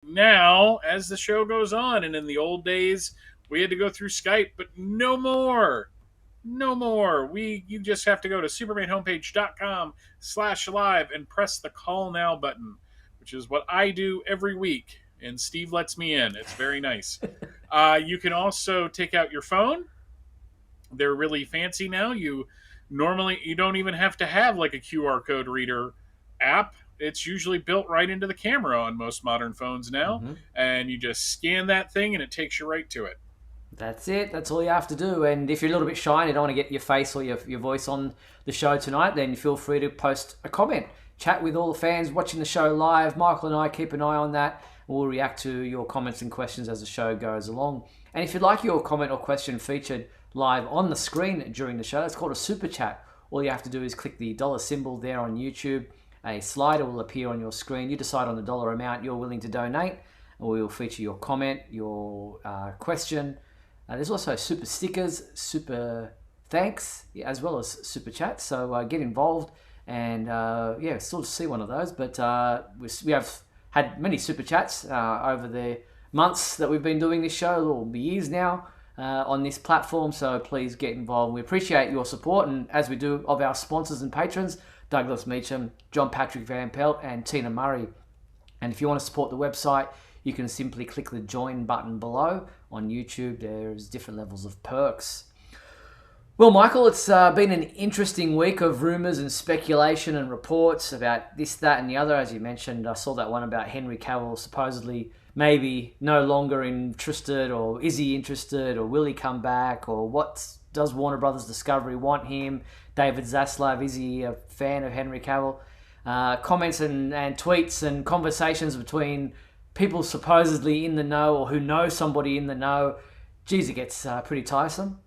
now as the show goes on. And in the old days, we had to go through Skype, but no more. No more. You just have to go to supermanhomepage.com/live and press the call now button, which is what I do every week. And Steve lets me in. It's very nice. You can also take out your phone. They're really fancy now. You don't even have to have like a QR code reader app. It's usually built right into the camera on most modern phones now, Hmm. and you just scan that thing and it takes you right to it. That's it. That's all you have to do. And if you're a little bit shy and you don't want to get your face or your voice on the show tonight, then feel free to post a comment. Chat with all the fans watching the show live. Michael and I keep an eye on that. We'll react to your comments and questions as the show goes along. And if you'd like your comment or question featured live on the screen during the show, it's called a super chat. All you have to do is click the dollar symbol there on YouTube. A slider will appear on your screen. You decide on the dollar amount you're willing to donate, and we will feature your comment, your question. There's also super stickers, super thanks, as well as super chats. So get involved and still to see one of those. But we have had many super chats over the months that we've been doing this show, or years now, on this platform. So please get involved. We appreciate your support, and as we do of our sponsors and patrons, Douglas Meacham, John Patrick Van Pelt, and Tina Murray. And if you want to support the website, you can simply click the join button below on YouTube. There's different levels of perks. Well, Michael, it's been an interesting week of rumours and speculation and reports about this, that, and the other. As you mentioned, I saw that one about Henry Cavill supposedly maybe no longer interested, or is he interested, or will he come back, or what does Warner Brothers Discovery want him? David Zaslav, is he a fan of Henry Cavill? Comments and tweets and conversations between people supposedly in the know or who know somebody in the know. Geez, it gets pretty tiresome.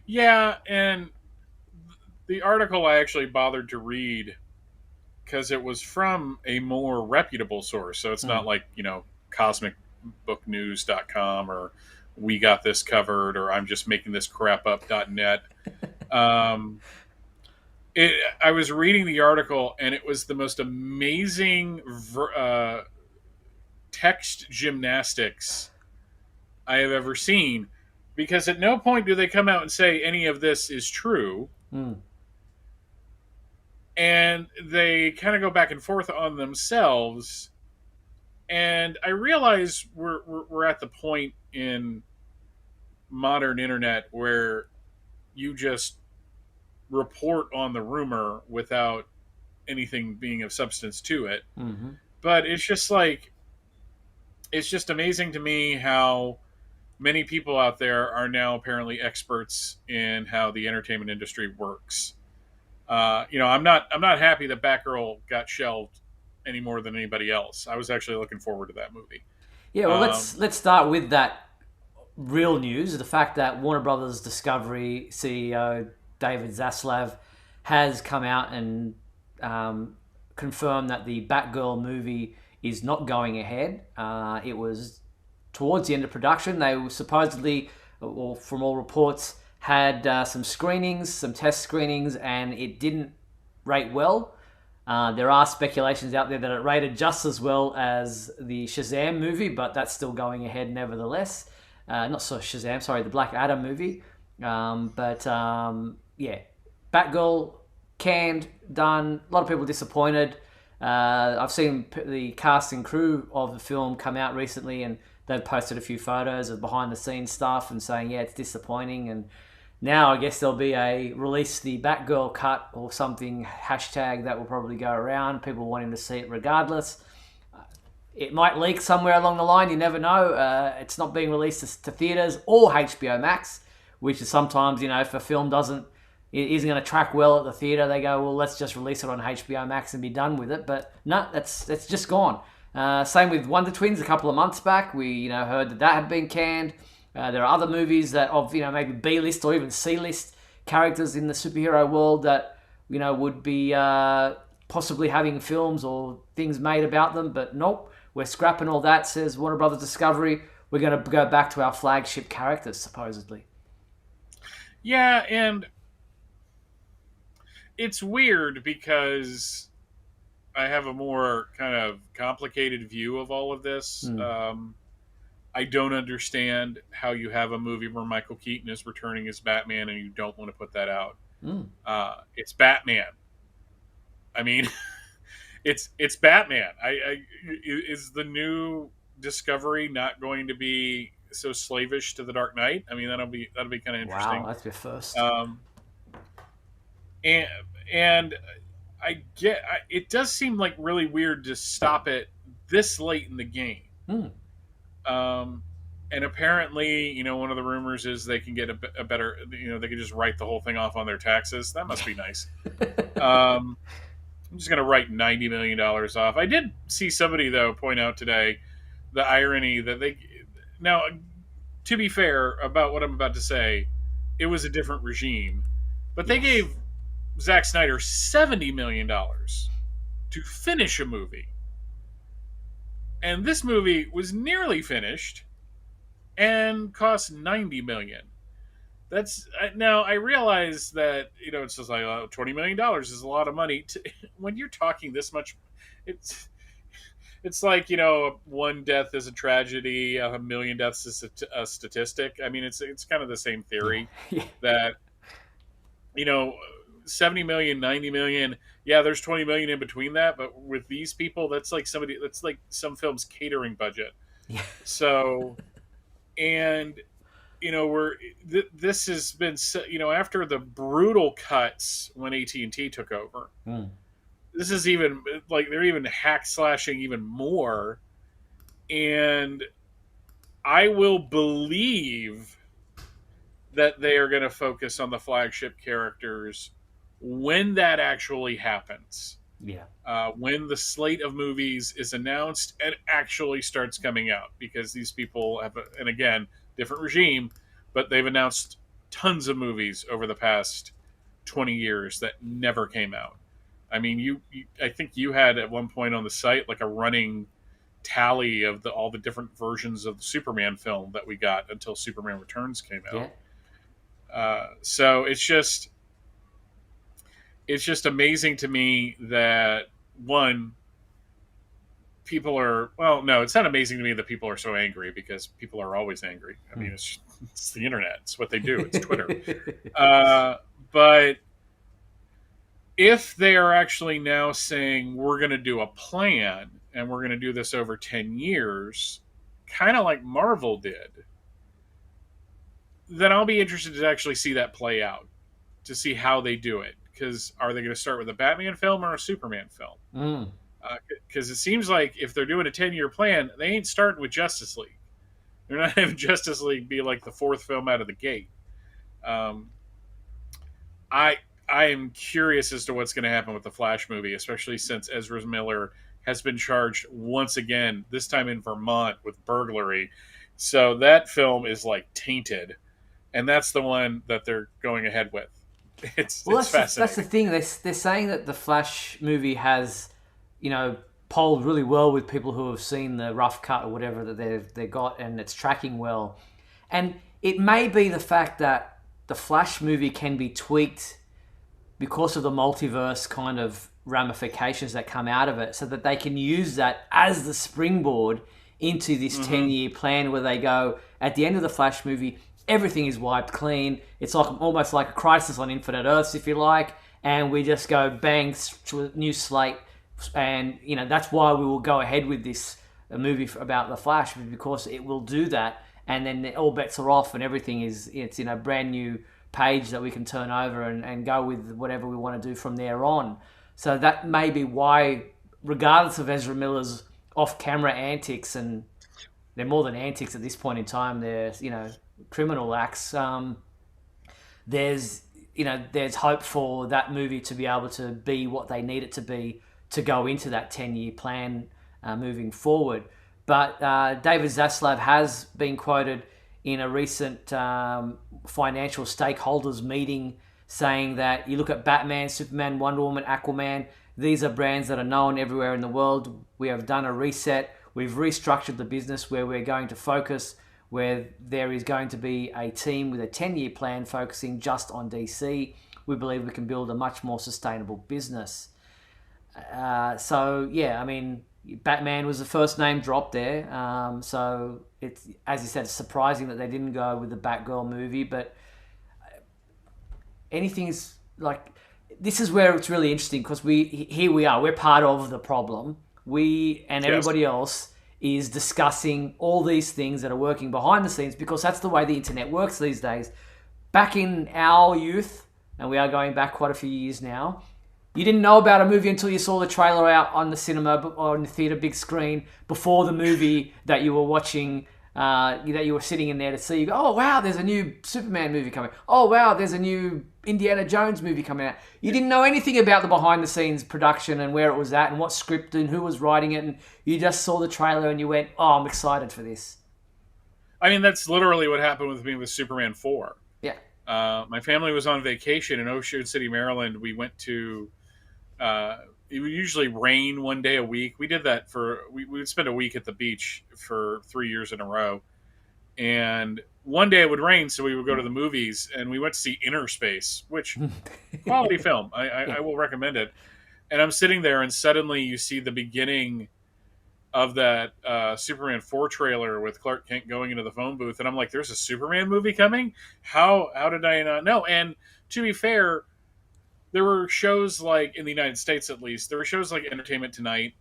Yeah, and the article I actually bothered to read because it was from a more reputable source. So it's not Mm. like, cosmicbooknews.com or we got this covered or I'm just making this crap up.net. Um, I was reading the article and it was the most amazing text gymnastics I have ever seen because at no point do they come out and say any of this is true. Mm. And they kind of go back and forth on themselves. And I realize we're at the point in modern internet where you just report on the rumor without anything being of substance to it. Mm-hmm. But it's just amazing to me how many people out there are now apparently experts in how the entertainment industry works. I'm not happy that Batgirl got shelved any more than anybody else. I was actually looking forward to that movie. Yeah, well, Um, let's start with that real news: the fact that Warner Brothers Discovery CEO David Zaslav has come out and confirmed that the Batgirl movie is not going ahead. It was towards the end of production. They were supposedly, or from all reports, had some screenings, some test screenings, and it didn't rate well. There are speculations out there that it rated just as well as the Shazam movie, but that's still going ahead nevertheless. Not so Shazam, sorry, the Black Adam movie. Yeah, Batgirl canned, done. A lot of people disappointed. I've seen the cast and crew of the film come out recently, and they've posted a few photos of behind the scenes stuff and saying, yeah, it's disappointing. And now I guess there'll be a release the Batgirl cut or something hashtag that will probably go around. People wanting to see it regardless. It might leak somewhere along the line. You never know. It's not being released to theaters or HBO Max, which is sometimes, if a film it isn't going to track well at the theater, they go, well, let's just release it on HBO Max and be done with it. But no, that's just gone. Same with Wonder Twins a couple of months back. We heard that had been canned. There are other movies that of maybe B list or even C list characters in the superhero world that would be possibly having films or things made about them. But nope, we're scrapping all that. Says Warner Brothers Discovery. We're going to go back to our flagship characters supposedly. yeah, and it's weird because have a more kind of complicated view of all of this. Mm. I don't understand how you have a movie where Michael Keaton is returning as Batman and you don't want to put that out. Mm. It's Batman. I mean, it's Batman. Is the new Discovery not going to be so slavish to the Dark Knight? I mean, that'll be kind of Wow, interesting. that's your first. Um, and and it does seem like really weird to stop it this late in the game. Mm. Um, and apparently, one of the rumors is they can get a better, they can just write the whole thing off on their taxes. That must be nice. Um, I'm just going to write $90 million off. I did see somebody though point out today the irony that now, to be fair about what I'm about to say, it was a different regime, but they Yes. gave Zack Snyder $70 million to finish a movie, and this movie was nearly finished and cost $90 million. That's now I realize that it's just like $20 million is a lot of money when you're talking this much. It's it's like one death is a tragedy, a million deaths is a statistic. I mean, it's kind of the same Yeah. theory Yeah. that you know 70 million, 90 million. Yeah, there's 20 million in between that, but with these people, that's like some film's catering budget. Yeah. So and we're this has been after the brutal cuts when AT&T took over. Mm. This is even like they're even hack slashing even more, and I will believe that they are going to focus on the flagship characters when that actually happens. Yeah. When the slate of movies is announced and actually starts coming out, because these people have, and again, different regime, but they've announced tons of movies over the past 20 years that never came out. I mean, I think you had at one point on the site like a running tally of all the different versions of the Superman film that we got until Superman Returns came Yeah. out. So it's just amazing to me that one people are well no it's not amazing to me that people are so angry because people are always angry. I mean, it's the internet, it's what they do, it's Twitter. But if they are actually now saying we're going to do a plan and we're going to do this over 10 years, kind of like Marvel did, then I'll be interested to actually see that play out, to see how they do it. Because are they going to start with a Batman film or a Superman film? Mm. Because it seems like if they're doing a 10-year plan, they ain't starting with Justice League. They're not having Justice League be like the fourth film out of the gate. Um, I I am curious as to what's going to happen with the Flash movie, especially since Ezra Miller has been charged once again, this time in Vermont, with burglary. So that film is like tainted, and that's the one that they're going ahead with. It's Well, it's that's the fascinating. thing. They're saying that the Flash movie has, you know, polled really well with people who have seen the rough cut or whatever that they got, and it's tracking well. And it may be the fact that the Flash movie can be tweaked because of the multiverse kind of ramifications that come out of it, so that they can use that as the springboard into this Hmm. 10-year plan where they go, at the end of the Flash movie, everything is wiped clean. It's like almost like a Crisis on Infinite Earths, if you like, and we just go bang to a new slate. And, you know, that's why we will go ahead with this movie about the Flash, because it will do that. And then all bets are off and everything it's, you know, brand new page that we can turn over and go with whatever we want to do from there on. So that may be why, regardless of Ezra Miller's off-camera antics, and they're more than antics at this point in time, they're, you know, criminal acts. There's, you know, there's hope for that movie to be able to be what they need it to be to go into that 10-year plan moving forward. But David Zaslav has been quoted in a recent financial stakeholders meeting saying that you look at Batman, Superman, Wonder Woman, Aquaman, these are brands that are known everywhere in the world. We have done a reset. We've restructured the business where we're going to focus, where there is going to be a team with a 10-year plan focusing just on DC. We believe we can build a much more sustainable business. So yeah, I mean, Batman was the first name dropped there. So it's, as you said, it's surprising that they didn't go with the Batgirl movie. But anything is like, this is where it's really interesting because we are, we're part of the problem. We and Yes. everybody else is discussing all these things that are working behind the scenes because that's the way the internet works these days. Back in our youth, and we are going back quite a few years now, you didn't know about a movie until you saw the trailer out on the cinema or on the theater big screen before the movie that you were watching, that you were sitting in there to see. You go, oh wow, there's a new Superman movie coming. Oh wow, there's a new Indiana Jones movie coming out. You didn't know anything about the behind the scenes production and where it was at and what script and who was writing it, and you just saw the trailer and you went, oh, I'm excited for this. I mean, that's literally what happened with me with Superman 4. Yeah. My family was on vacation in Ocean City, Maryland. We went to, it would usually rain one day a week. We did that we would spend a week at the beach for 3 years in a row. And one day it would rain, so we would go to the movies, and we went to see Inner Space, which quality film. Yeah. I will recommend it. And I'm sitting there, and suddenly you see the beginning of that Superman 4 trailer with Clark Kent going into the phone booth, and I'm like, "There's a Superman movie coming? How did I not know?" And to be fair, there were shows like in the United States, at least, there were shows like Entertainment Tonight,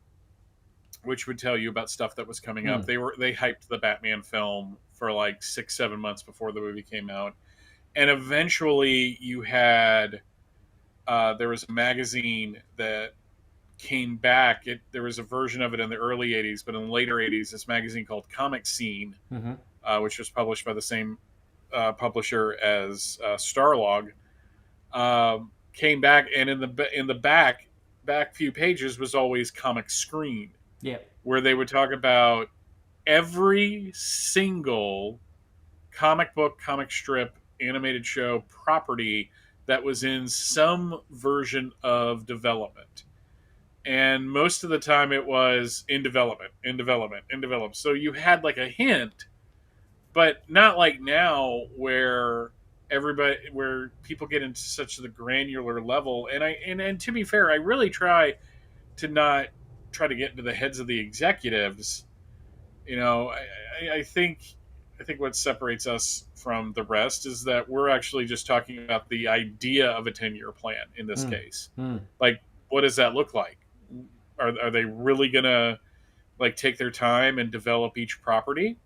which would tell you about stuff that was coming up. Mm. They hyped the Batman film for like 6 7 months before the movie came out, and eventually you had there was a magazine that came back. There was a version of it in the early '80s, but in the later '80s, this magazine called Comic Scene, Mm-hmm. which was published by the same publisher as Starlog, came back, and in the back few pages was always Comic Screen, Yeah. where they would talk about every single comic book, comic strip, animated show property that was in some version of development. And most of the time it was in development, in development, in development. So you had like a hint, but not like now where people get into such the granular level. And to be fair, I really try to not try to get into the heads of the executives. You know, I think what separates us from the rest is that we're actually just talking about the idea of a 10-year plan in this Mm. case. Mm. Like, what does that look like? Are they really gonna like take their time and develop each property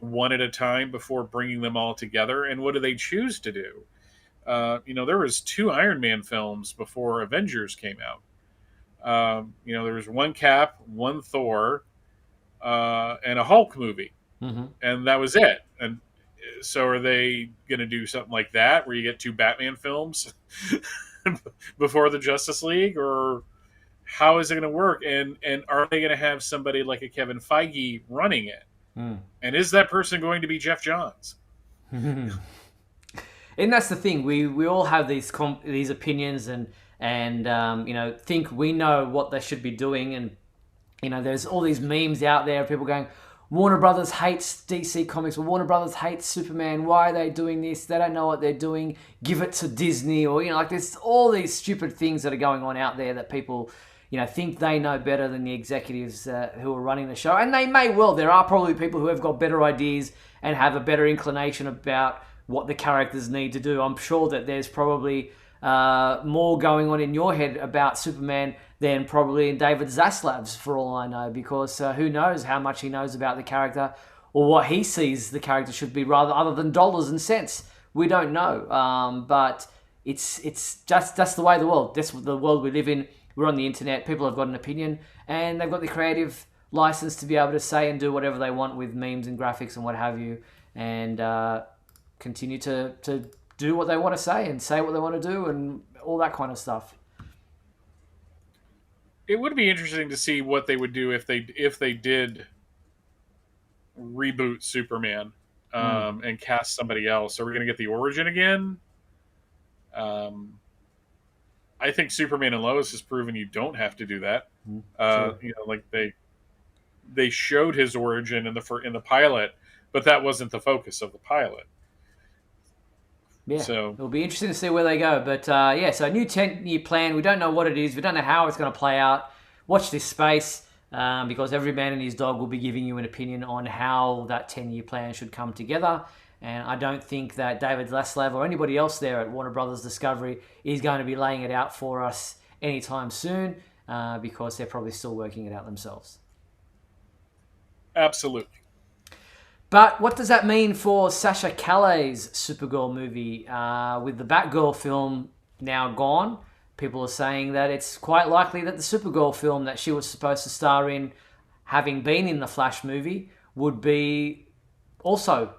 one at a time before bringing them all together? And what do they choose to do? There was two Iron Man films before Avengers came out. There was one Cap, one Thor, and a Hulk movie, Mm-hmm. and that was it. And so, are they going to do something like that, where you get two Batman films before the Justice League, or how is it going to work? And are they going to have somebody like a Kevin Feige running it? Mm. And is that person going to be Jeff Johns? And that's the thing. We all have these opinions and think we know what they should be doing. And there's all these memes out there of people going, Warner Brothers hates DC Comics, or Warner Brothers hates Superman. Why are they doing this? They don't know what they're doing. Give it to Disney, or like there's all these stupid things that are going on out there that people think they know better than the executives who are running the show, and they may well. There are probably people who have got better ideas and have a better inclination about what the characters need to do. I'm sure that there's probably more going on in your head about Superman than probably in David Zaslav's, for all I know, because who knows how much he knows about the character or what he sees the character should be, rather other than dollars and cents. We don't know, but it's just that's the way of the world. That's the world we live in. We're on the internet. People have got an opinion, and they've got the creative license to be able to say and do whatever they want with memes and graphics and what have you, and continue to do what they want to say and say what they want to do and all that kind of stuff. It would be interesting to see what they would do if they did reboot Superman, Mm. and cast somebody else. Are we going to get the origin again? Um, I think Superman and Lois has proven you don't have to do that. Mm. True. Like they showed his origin in the pilot, but that wasn't the focus of the pilot. Yeah, So it'll be interesting to see where they go. But yeah, so new 10-year plan. We don't know what it is. We don't know how it's going to play out. Watch this space because every man and his dog will be giving you an opinion on how that 10-year plan should come together. And I don't think that David Zaslav or anybody else there at Warner Brothers Discovery is going to be laying it out for us anytime soon because they're probably still working it out themselves. absolutely. But what does that mean for Sasha Calle's Supergirl movie? With the Batgirl film now gone, people are saying that it's quite likely that the Supergirl film that she was supposed to star in, having been in the Flash movie, would be also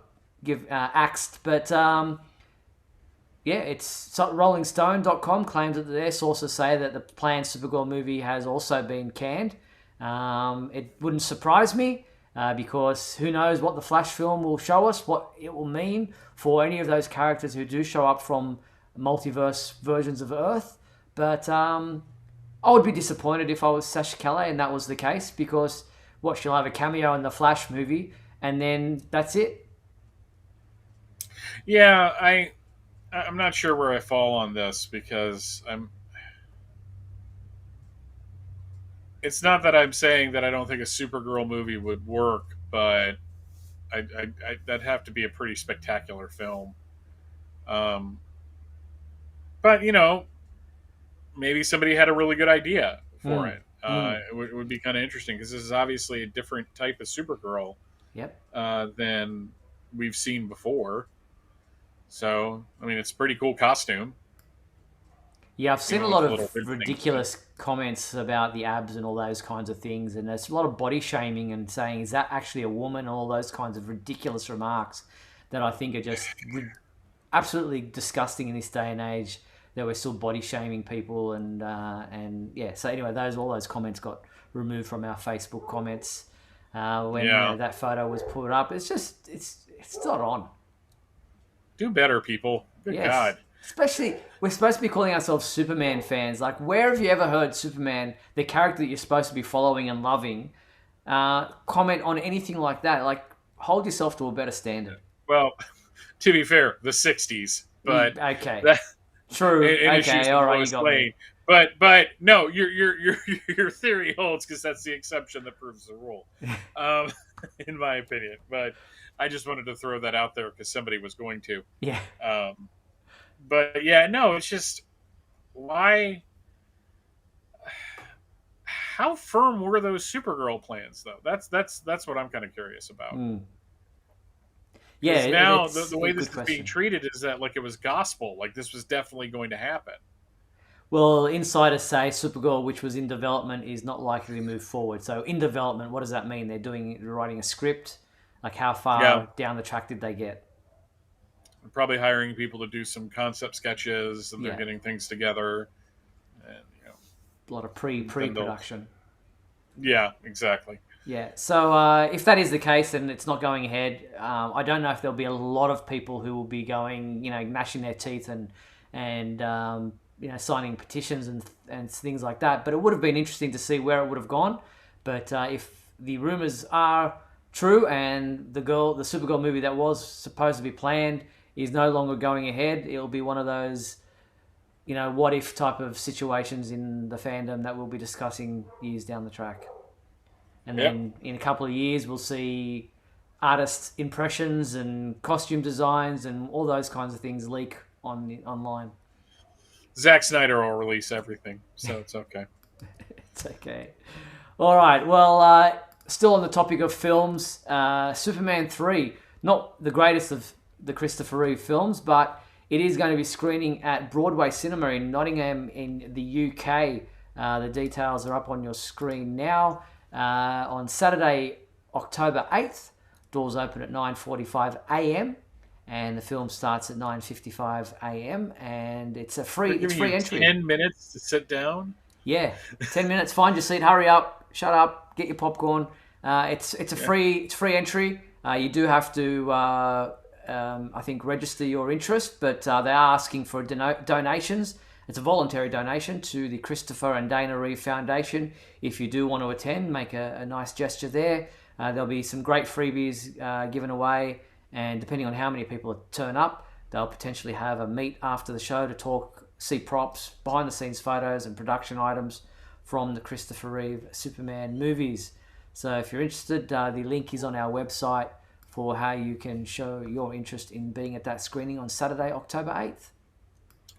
axed. But yeah, it's RollingStone.com claims that their sources say that the planned Supergirl movie has also been canned. It wouldn't surprise me because who knows what the Flash film will show us, what it will mean for any of those characters who do show up from multiverse versions of Earth. But I would be disappointed if I was Sasha Calle and that was the case because what, she'll have a cameo in the Flash movie and then that's it. Yeah, I'm not sure where I fall on this because I'm. It's not that I'm saying that I don't think a Supergirl movie would work, but that'd have to be a pretty spectacular film. Um, but maybe somebody had a really good idea for Mm. it. Mm. It would be kind of interesting because this is obviously a different type of Supergirl Yep. than we've seen before. So, I mean, it's a pretty cool costume, Yeah, I've seen a lot with of little bit things. But ridiculous comments about the abs and all those kinds of things, and there's a lot of body shaming and saying, "Is that actually a woman?" All those kinds of ridiculous remarks that I think are just absolutely disgusting in this day and age. That we're still body shaming people, and yeah. So anyway, all those comments got removed from our Facebook comments when yeah, that photo was put up. It's not on. do better, people. Good Yes. God. Especially, we're supposed to be calling ourselves Superman fans. Like, where have you ever heard Superman, the character that you're supposed to be following and loving, comment on anything like that? Like, hold yourself to a better standard. Well, to be fair, the '60s, but Okay. that True. in issues Okay. of All right. You Lois got me. Lane. But no, your theory holds because that's the exception that proves the rule, um, in my opinion. But I just wanted to throw that out there because somebody was going to. Yeah. Um, but yeah, no, it's just why. How firm were those Supergirl plans, though? That's what I'm kind of curious about. Mm. Yeah. Because now It's the a way good this is being question. treated is that like it was gospel, like this was definitely going to happen. Well, insiders say Supergirl, which was in development, is not likely to move forward. So, in development, what does that mean? They're writing a script. Like, how Yeah, far down the track did they get? they're probably hiring people to do some concept sketches, and they're Yeah. getting things together, and A lot of then they'll. pre-production. Yeah, exactly. Yeah. So if that is the case and it's not going ahead, I don't know if there'll be a lot of people who will be going, gnashing their teeth and signing petitions and things like that. But it would have been interesting to see where it would have gone. But if the rumors are true and the Supergirl movie that was supposed to be planned is no longer going ahead, it'll be one of those what if type of situations in the fandom that we'll be discussing years down the track. And Yep. then in a couple of years, we'll see artist impressions and costume designs and all those kinds of things leak online. Zack Snyder will release everything, so it's okay. It's okay. All right. Well, still on the topic of films, Superman 3, not the greatest of the Christopher Reeve films, but it is going to be screening at Broadway Cinema in Nottingham in the UK. The details are up on your screen now. On Saturday, October 8th, doors open at 9:45 a.m. and the film starts at 9:55 a.m. and it's They're it's giving free you entry. 10 minutes to sit down. Yeah, 10 minutes. Find your seat. Hurry up. Shut up. Get your popcorn. It's a Yeah. free entry. You do have to I think register your interest, but they are asking for donations. It's a voluntary donation to the Christopher and Dana Reeve Foundation. If you do want to attend, make a nice gesture there. There'll be some great freebies given away, and depending on how many people turn up, They'll potentially have a meet after the show to see props, behind-the-scenes photos, and production items from the Christopher Reeve Superman movies. So if you're interested, the link is on our website for how you can show your interest in being at that screening on Saturday, October 8th.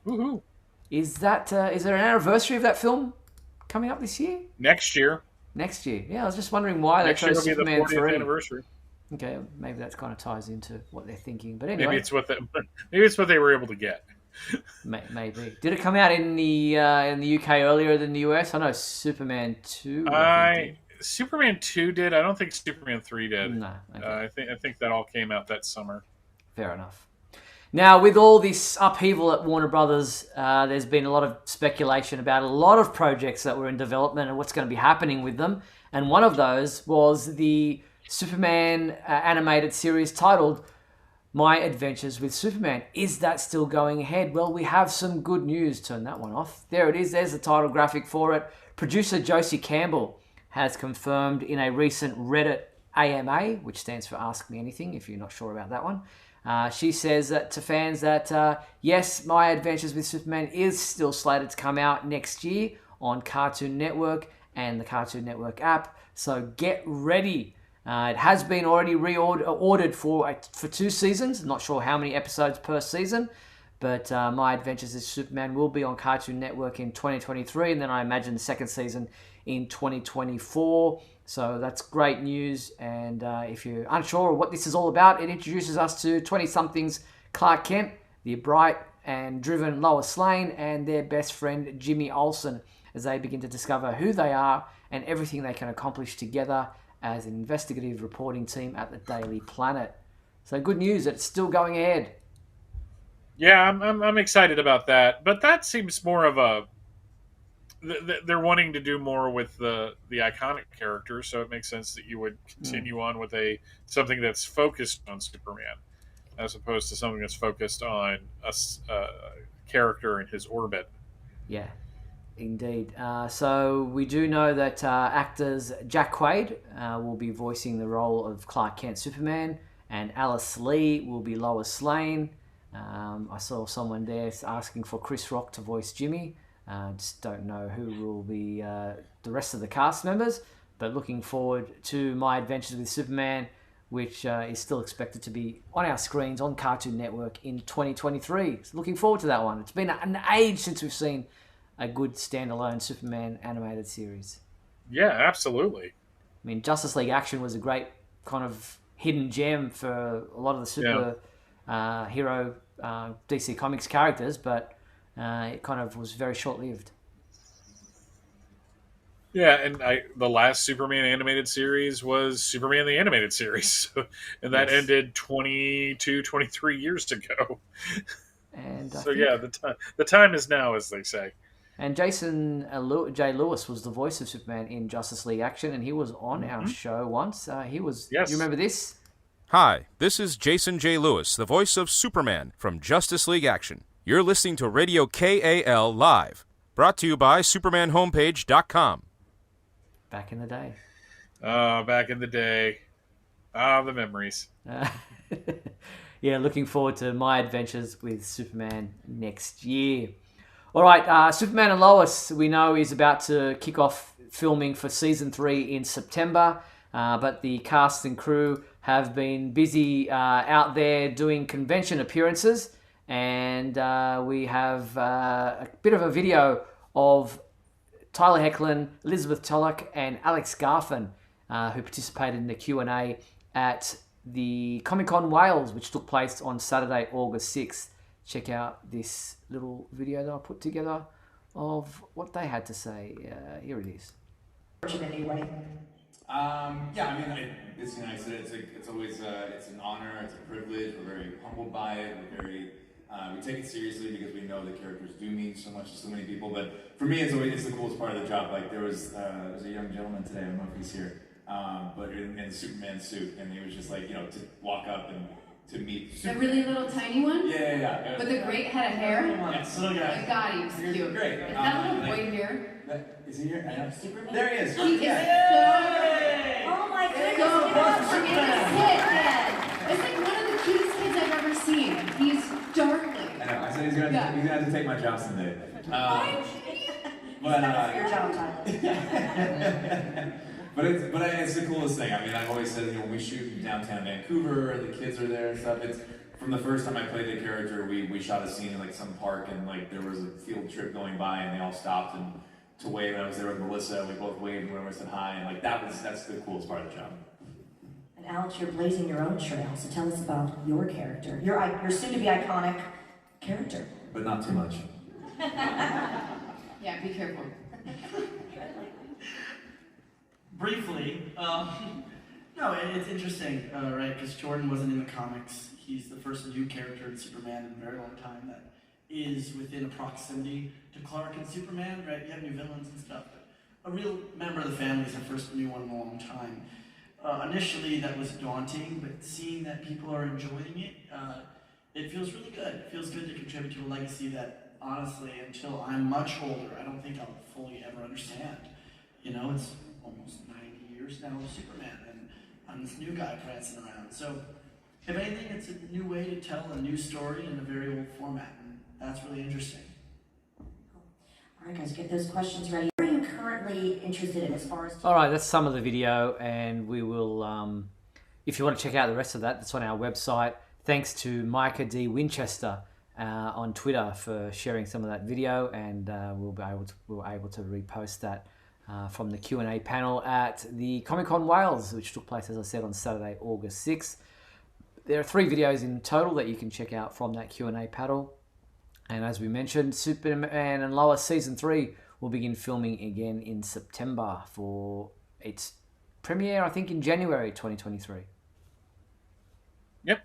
Woohoo! Is there an anniversary of that film coming up this year? Next year. Next year. Yeah, I was just wondering why they chose Superman 40th 3. Anniversary. Okay, maybe that kind of ties into what they're thinking. But anyway, maybe it's what they were able to get. Maybe. Did it come out in the UK earlier than the US? I know Superman 2. Superman 2 did. I don't think Superman 3 did. No. Okay. I think that all came out that summer. Fair enough. Now, with all this upheaval at Warner Brothers, there's been a lot of speculation about a lot of projects that were in development and what's going to be happening with them. And one of those was the Superman animated series titled My Adventures with Superman. Is that still going ahead? Well, we have some good news. Turn that one off. There it is. There's the title graphic for it. Producer Josie Campbell has confirmed in a recent Reddit AMA, which stands for Ask Me Anything, if you're not sure about that one. She says that to fans that, yes, My Adventures with Superman is still slated to come out next year on Cartoon Network and the Cartoon Network app. So get ready. It has been already ordered for 2 seasons. Not sure how many episodes per season, but My Adventures with Superman will be on Cartoon Network in 2023, and then I imagine the second season in 2024. So that's great news. And if you're unsure of what this is all about, it introduces us to 20-somethings Clark Kent, the bright and driven Lois Lane, and their best friend Jimmy Olsen, as they begin to discover who they are and everything they can accomplish together as an investigative reporting team at the Daily Planet. So good news that it's still going ahead. Yeah, I'm excited about that. But that seems more of a... They're wanting to do more with the iconic characters, so it makes sense that you would continue on with something that's focused on Superman, as opposed to something that's focused on a character in his orbit. Yeah, indeed. So we do know that actors Jack Quaid will be voicing the role of Clark Kent Superman, and Alice Lee will be Lois Lane. I saw someone there asking for Chris Rock to voice Jimmy. Just don't know who will be the rest of the cast members, but looking forward to My Adventures with Superman, which is still expected to be on our screens on Cartoon Network in 2023. So looking forward to that one. It's been an age since we've seen a good standalone Superman animated series. Yeah, absolutely. I mean, Justice League Action was a great kind of hidden gem for a lot of the hero DC Comics characters, but it kind of was very short-lived. Yeah, and the last Superman animated series was Superman the Animated Series, and that ended 22, 23 years ago. And so yeah, the time is now, as they say. And Jason J. Lewis was the voice of Superman in Justice League Action, and he was on our show once. Yes. You remember this? Hi, this is Jason J. Lewis, the voice of Superman from Justice League Action. You're listening to Radio KAL Live, brought to you by SupermanHomepage.com. Back in the day. Back in the day. The memories. Yeah, looking forward to My Adventures with Superman next year. All right, Superman and Lois, we know, is about to kick off filming for Season 3 in September, but the cast and crew have been busy out there doing convention appearances, and we have a bit of a video of Tyler Hoechlin, Elizabeth Tulloch, and Alex Garfin, who participated in the Q&A at the Comic-Con Wales, which took place on Saturday, August 6th. Check out this little video that I put together of what they had to say. Here it is. Anyway. Yeah, I mean, it's nice. It's always it's an honor. It's a privilege. We're very humbled by it. We take it seriously because we know the characters do mean so much to so many people. But for me, it's the coolest part of the job. Like there was a young gentleman today. I don't know if he's here, but in a Superman suit, and he was just like, to walk up and to meet. A really little tiny one? Yeah. With a great head of hair? Yes, little guy. Oh God, he was cute. Great. Is that little boy here? Is he here? I know. Superman? There he is. He is Oh my goodness, so give it up for it's a Superman. kid, man. It's like one of the cutest kids I've ever seen. He's he's gonna have to take my job someday. But Your job title. But it's the coolest thing. I mean, I've always said, when we shoot in downtown Vancouver and the kids are there and stuff, it's from the first time I played the character, we shot a scene in like some park and like there was a field trip going by and they all stopped and to wave, and I was there with Melissa and we both waved and we said hi, and like that's the coolest part of the job. And Alex, you're blazing your own trail, so tell us about your character. Your soon-to-be iconic character. But not too much. Yeah, be careful. Briefly, no, it's interesting, right? Because Jordan wasn't in the comics. He's the first new character in Superman in a very long time that is within a proximity to Clark and Superman, right? You have new villains and stuff, but a real member of the family is the first new one in a long time. Initially, that was daunting, but seeing that people are enjoying it, it feels really good. It feels good to contribute to a legacy that, honestly, until I'm much older, I don't think I'll fully ever understand. It's almost 90 years now of Superman, and I'm this new guy prancing around. So, if anything, it's a new way to tell a new story in a very old format, and that's really interesting. All right, guys, get those questions ready. What are you currently interested in as far as... All right, that's some of the video, and we will, if you want to check out the rest of that, that's on our website. Thanks to Micah D. Winchester on Twitter for sharing some of that video, and we'll be able to repost that from the Q&A panel at the Comic-Con Wales, which took place, as I said, on Saturday, August 6th. There are 3 videos in total that you can check out from that Q&A panel. And as we mentioned, Superman and Lois Season 3 will begin filming again in September for its premiere, I think, in January 2023. Yep.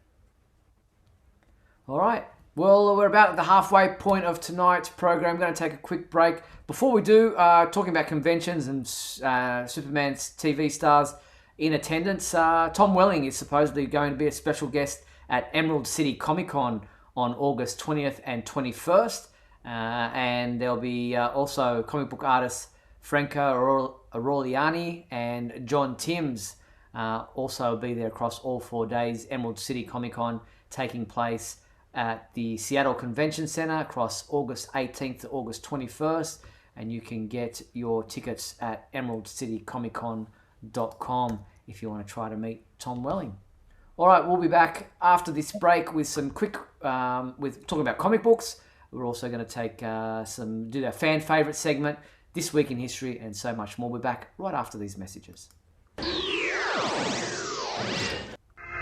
All right. Well, we're about at the halfway point of tonight's program. I'm going to take a quick break. Before we do, talking about conventions and Superman's TV stars in attendance, Tom Welling is supposedly going to be a special guest at Emerald City Comic Con on August 20th and 21st. And there'll be also comic book artists Franco Aureliani and John Timms also be there across all 4 days. Emerald City Comic Con taking place at the Seattle Convention Center across August 18th to August 21st. And you can get your tickets at emeraldcitycomiccon.com if you want to try to meet Tom Welling. All right, we'll be back after this break with some quick, with talking about comic books. We're also going to take do our fan favorite segment, This Week in History, and so much more. We're back right after these messages.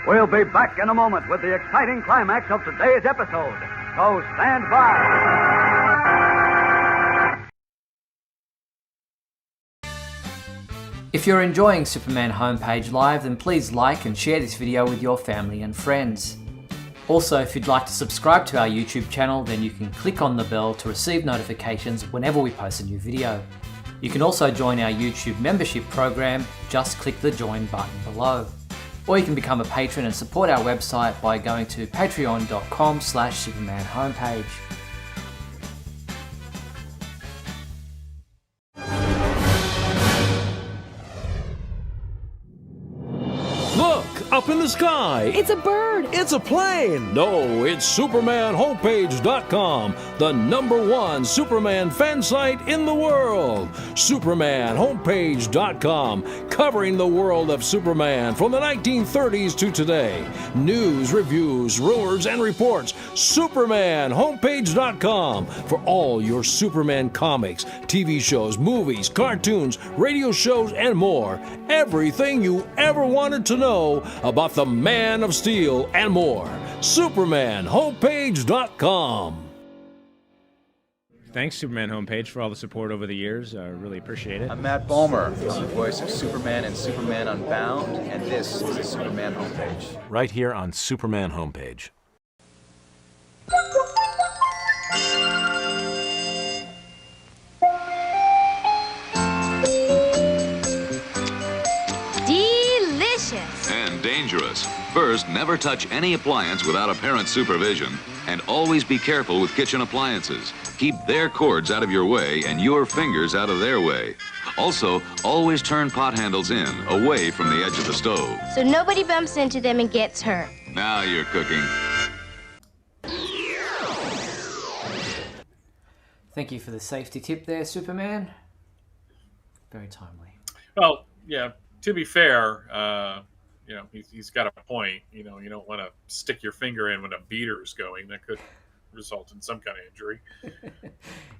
We'll be back in a moment with the exciting climax of today's episode. So stand by. If you're enjoying Superman Homepage Live, then please like and share this video with your family and friends. Also, if you'd like to subscribe to our YouTube channel, then you can click on the bell to receive notifications whenever we post a new video. You can also join our YouTube membership program, just click the join button below. Or you can become a patron and support our website by going to patreon.com/Superman Homepage. Look, up in the sky. It's a bird. It's a plane. No, it's SupermanHomepage.com, the #1 Superman fan site in the world. SupermanHomepage.com, covering the world of Superman from the 1930s to today. News, reviews, rumors, and reports. SupermanHomepage.com for all your Superman comics, TV shows, movies, cartoons, radio shows, and more. Everything you ever wanted to know about the Man of Steel and more. SupermanHomepage.com. Thanks, Superman Homepage, for all the support over the years. I really appreciate it. I'm Matt Bomer, the voice of Superman and Superman Unbound, and this is the Superman Homepage. Right here on Superman Homepage. Delicious. And dangerous. First, never touch any appliance without a parent's supervision. And always be careful with kitchen appliances. Keep their cords out of your way and your fingers out of their way. Also, always turn pot handles in, away from the edge of the stove. So nobody bumps into them and gets hurt. Now you're cooking. Thank you for the safety tip there, Superman. Very timely. Well, yeah. To be fair, he's got a point. You don't want to stick your finger in when a beater is going. That could result in some kind of injury.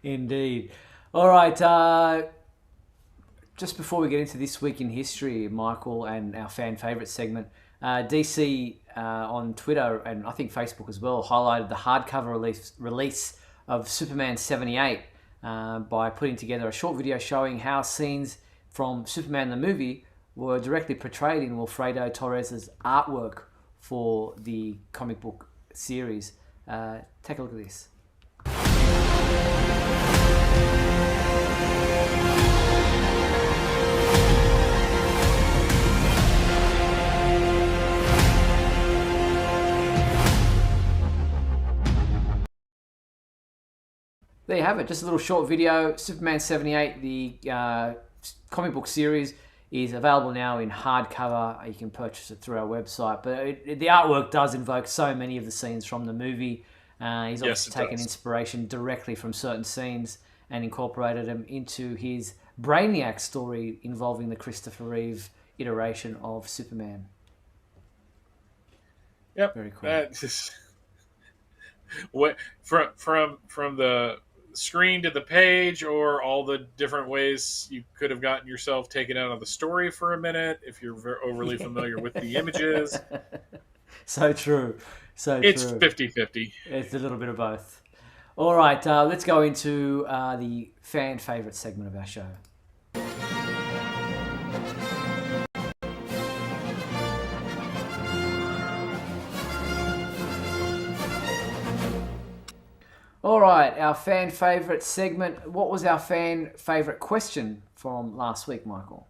Indeed. All right. Just before we get into this week in history, Michael, and our fan favourite segment, DC on Twitter and I think Facebook as well highlighted the hardcover release of Superman 78 by putting together a short video showing how scenes from Superman the movie were directly portrayed in Wilfredo Torres's artwork for the comic book series. Take a look at this. There you have it, just a little short video. Superman 78, the comic book series, is available now in hardcover. You can purchase it through our website. But the artwork does invoke so many of the scenes from the movie. He's obviously taken inspiration directly from certain scenes and incorporated them into his Brainiac story involving the Christopher Reeve iteration of Superman. Yep. Very cool. What from the screen to the page, or all the different ways you could have gotten yourself taken out of the story for a minute if you're overly familiar with the images. So true. It's 50-50. It's a little bit of both. All right, let's go into the fan favourite segment of our show. All right, our fan favourite segment. What was our fan favourite question from last week, Michael?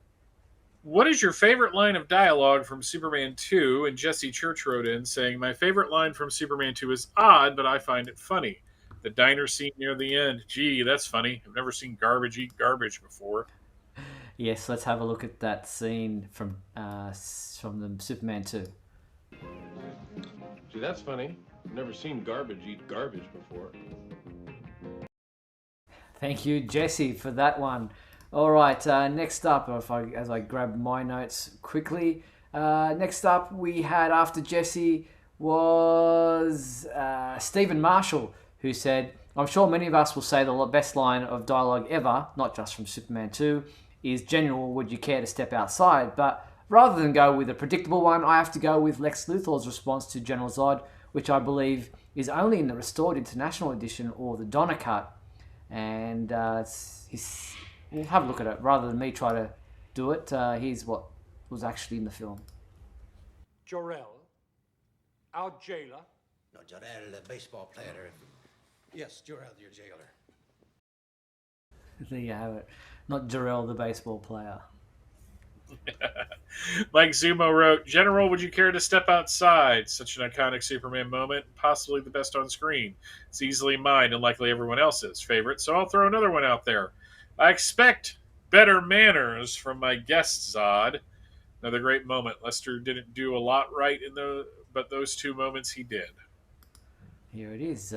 What is your favorite line of dialogue from Superman 2? And Jesse Church wrote in saying, my favorite line from Superman 2 is odd, but I find it funny. The diner scene near the end. Gee, that's funny. I've never seen garbage eat garbage before. Yes, let's have a look at that scene from the Superman 2. Gee, that's funny. I've never seen garbage eat garbage before. Thank you, Jesse, for that one. All right, next up, as I grab my notes quickly, next up we had after Jesse was Stephen Marshall, who said, I'm sure many of us will say the best line of dialogue ever, not just from Superman 2, is General, would you care to step outside? But rather than go with a predictable one, I have to go with Lex Luthor's response to General Zod, which I believe is only in the Restored International Edition or the Donner Cut. And we'll have a look at it. Rather than me try to do it, here's what was actually in the film. Jor-El, our jailer. No, Jor-El, the baseball player. Yes, Jor-El, your jailer. There you have it. Not Jor-El, the baseball player. Mike Zumo wrote, General, would you care to step outside? Such an iconic Superman moment, possibly the best on screen. It's easily mine and likely everyone else's favorite, so I'll throw another one out there. I expect better manners from my guest, Zod. Another great moment. Lester didn't do a lot right but those two moments he did. Here it is.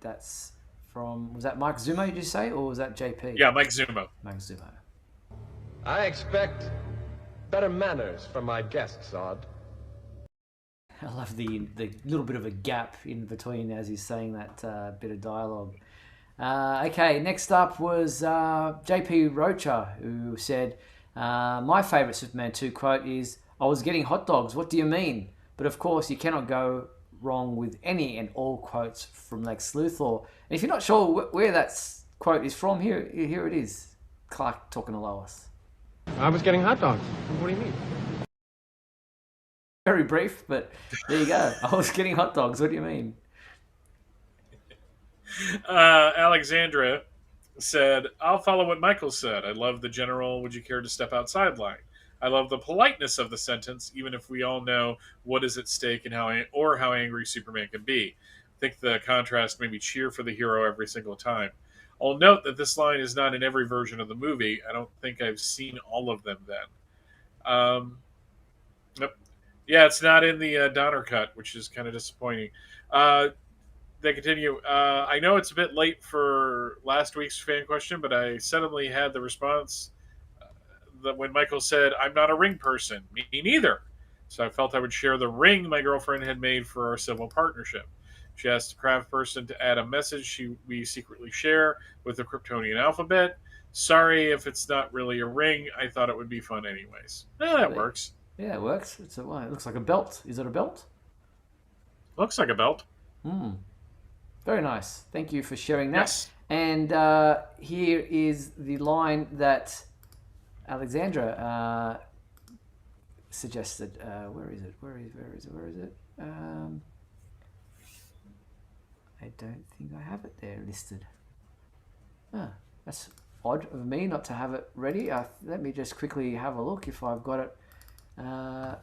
That's from, was that Mike Zumo, did you say, or was that JP? Yeah, Mike Zumo. Mike Zumo. I expect better manners from my guest, Zod. I love the little bit of a gap in between as he's saying that bit of dialogue. Okay, next up was JP Rocha, who said, my favourite Superman 2 quote is, I was getting hot dogs, what do you mean? But of course, you cannot go wrong with any and all quotes from Lex Luthor. And if you're not sure where that quote is from, here it is. Clark talking to Lois. I was getting hot dogs. What do you mean? Very brief, but there you go. I was getting hot dogs. What do you mean? Alexandra said, I'll follow what Michael said. I love the General, would you care to step outside line. I love the politeness of the sentence, even if we all know what is at stake and how angry Superman can be. I think the contrast made me cheer for the hero every single time. I'll note that this line is not in every version of the movie. I don't think I've seen all of them then. Nope. Yeah, it's not in the Donner Cut, which is kind of disappointing. they continue. I know it's a bit late for last week's fan question, but I suddenly had the response that when Michael said, "I'm not a ring person," me neither. So I felt I would share the ring my girlfriend had made for our civil partnership. She asked the craft person to add a message we secretly share with the Kryptonian alphabet. Sorry if it's not really a ring. I thought it would be fun anyways. That works. Yeah, it works. It looks like a belt. Is it a belt? Looks like a belt. Very nice. Thank you for sharing that. Yes. And here is the line that Alexandra suggested. Where is it? I don't think I have it there listed. That's odd of me not to have it ready. Let me just quickly have a look if I've got it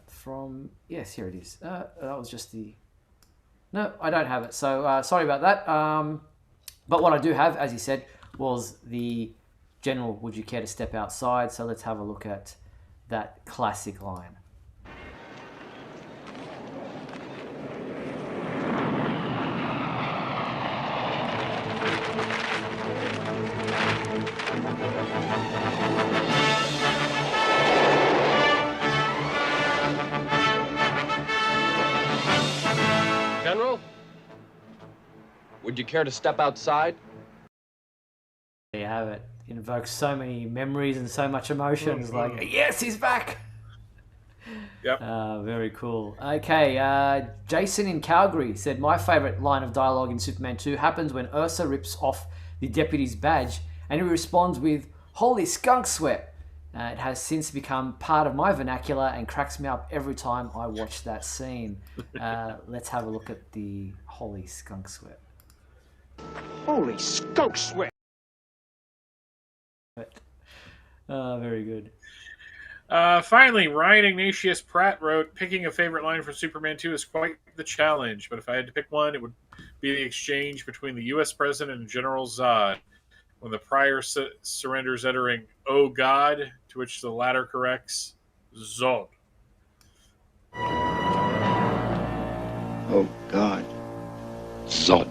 from... Yes, here it is. That was just the... No, I don't have it. So sorry about that. But what I do have, as you said, was the general "Would you care to step outside?" So let's have a look at that classic line. General? Would you care to step outside? There you have it. It invokes so many memories and so much emotion. It's like, yes, he's back! Yep. Very cool. Okay, Jason in Calgary said, my favourite line of dialogue in Superman 2 happens when Ursa rips off the deputy's badge and he responds with, "Holy skunk sweat." It has since become part of my vernacular and cracks me up every time I watch that scene. Let's have a look at the "Holy skunk sweat." Holy skunk sweat! Very good. Finally, Ryan Ignatius Pratt wrote, picking a favorite line from Superman 2 is quite the challenge, but if I had to pick one, it would be the exchange between the U.S. President and General Zod when the prior surrenders uttering, "Oh God," to which the latter corrects, "Zod." Oh God. Zod.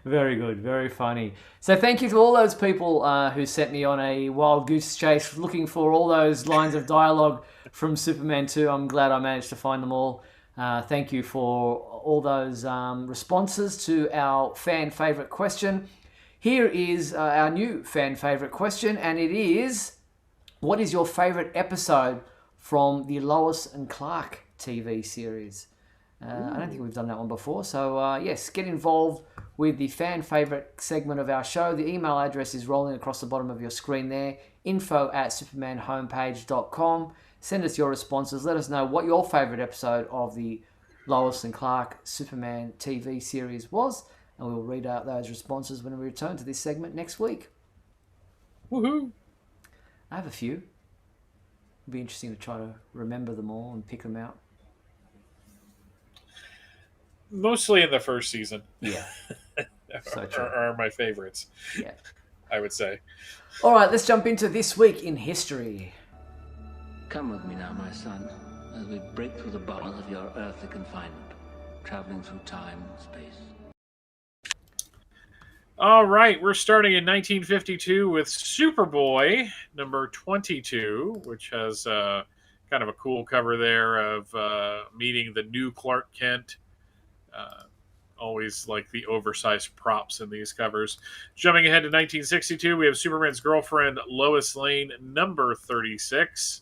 Very good, very funny. So thank you to all those people who sent me on a wild goose chase looking for all those lines of dialogue from Superman 2. I'm glad I managed to find them all. Thank you for all those responses to our fan favourite question. Here is our new fan favourite question, and it is, what is your favourite episode from the Lois and Clark TV series? I don't think we've done that one before. So, yes, get involved with the fan favourite segment of our show. The email address is rolling across the bottom of your screen there, info@supermanhomepage.com. Send us your responses. Let us know what your favourite episode of the Lois and Clark Superman TV series was, and we'll read out those responses when we return to this segment next week. Woohoo! I have a few. It'll be interesting to try to remember them all and pick them out. Mostly in the first season. Yeah. So true. are my favorites. Yeah. I would say. All right, let's jump into This Week in History. Come with me now, my son, as we break through the bars of your earthly confinement, traveling through time and space. All right, we're starting in 1952 with Superboy number 22, which has kind of a cool cover there of meeting the new Clark Kent. Always like the oversized props in these covers. Jumping ahead to 1962, we have Superman's girlfriend, Lois Lane, number 36,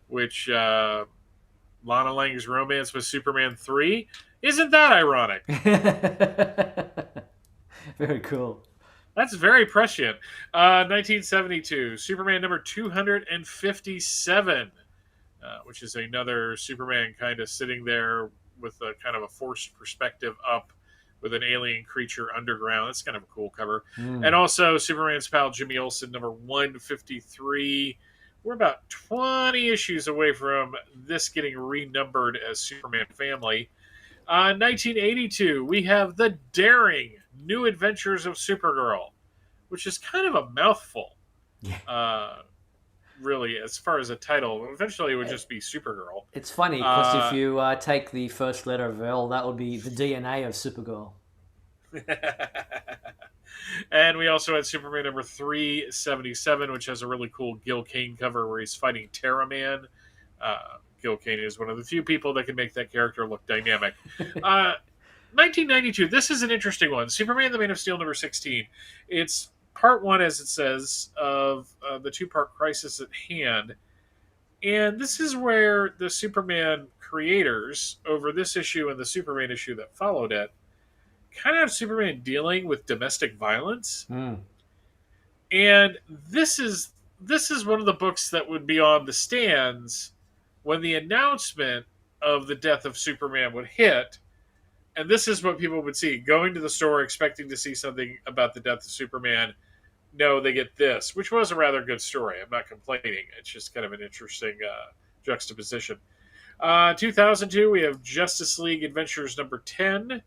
which Lana Lang's romance with Superman 3. Isn't that ironic? Very cool. That's very prescient. 1972, Superman number 257, which is another Superman kind of sitting there with a kind of a forced perspective up with an alien creature underground. That's kind of a cool cover. And also Superman's pal Jimmy Olsen, number 153. We're about 20 issues away from this getting renumbered as Superman Family. 1982, we have The Daring New Adventures of Supergirl, which is kind of a mouthful. Yeah. really, as far as a title, eventually it would just be Supergirl. It's funny because if you take the first letter of L, that would be the DNA of Supergirl. And we also had Superman number 377, which has a really cool Gil Kane cover where he's fighting Terra Man. Gil Kane is one of the few people that can make that character look dynamic. 1992, this is an interesting one. Superman the Man of Steel number 16. It's part one, as it says, of the two-part Crisis at Hand. And this is where the Superman creators, over this issue and the Superman issue that followed it, kind of have Superman dealing with domestic violence. And this is one of the books that would be on the stands when the announcement of the death of Superman would hit. And this is what people would see. Going to the store expecting to see something about the death of Superman. No, they get this, which was a rather good story. I'm not complaining. It's just kind of an interesting juxtaposition. 2002, we have Justice League Adventures number 10,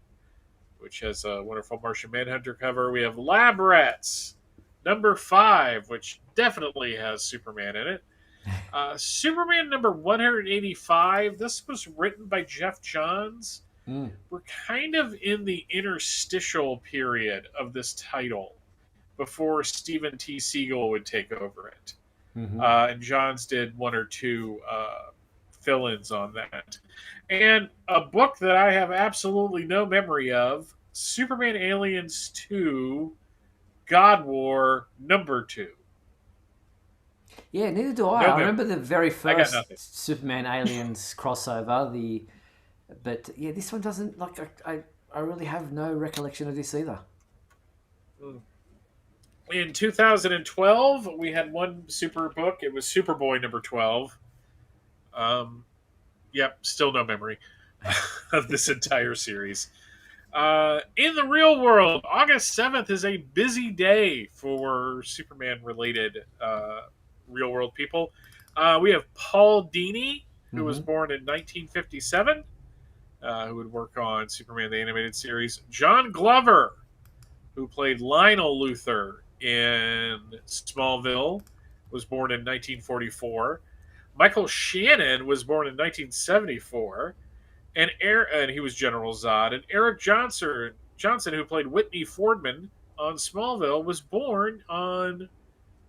which has a wonderful Martian Manhunter cover. We have Lab Rats number 5, which definitely has Superman in it. Superman number 185. This was written by Jeff Johns. We're kind of in the interstitial period of this title before Stephen T. Siegel would take over it. And Johns did one or two fill-ins on that. And a book that I have absolutely no memory of, Superman Aliens 2, God War number 2. Yeah, neither do I. No I remember the very first nothing. Superman Aliens crossover. But yeah, this one doesn't I really have no recollection of this either. In 2012, we had one super book. It was Superboy number 12. Yep, still no memory of this entire series. In the real world, August 7th is a busy day for Superman-related real-world people. We have Paul Dini, who was born in 1957, who would work on Superman the Animated Series. John Glover, who played Lionel Luthor in Smallville, was born in 1944. Michael Shannon was born in 1974. And he was General Zod. And Eric Johnson, who played Whitney Fordman on Smallville, was born on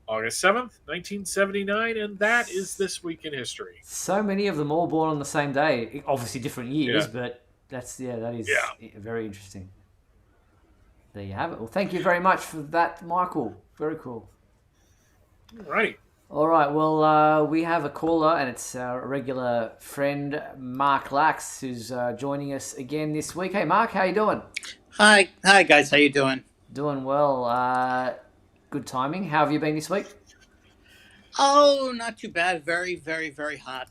August 7th, 1979, and that is This Week in History. So many of them all born on the same day. Obviously different years, Yeah. but that is very interesting. There you have it. Well, thank you very much for that, Michael. Very cool. Right. All right, well, we have a caller, and it's our regular friend, Mark Lax, who's joining us again this week. Hey, Mark, how you doing? Hi guys, how you doing? Doing well. Good timing. How have you been this week? Oh, not too bad. Very, very, very hot.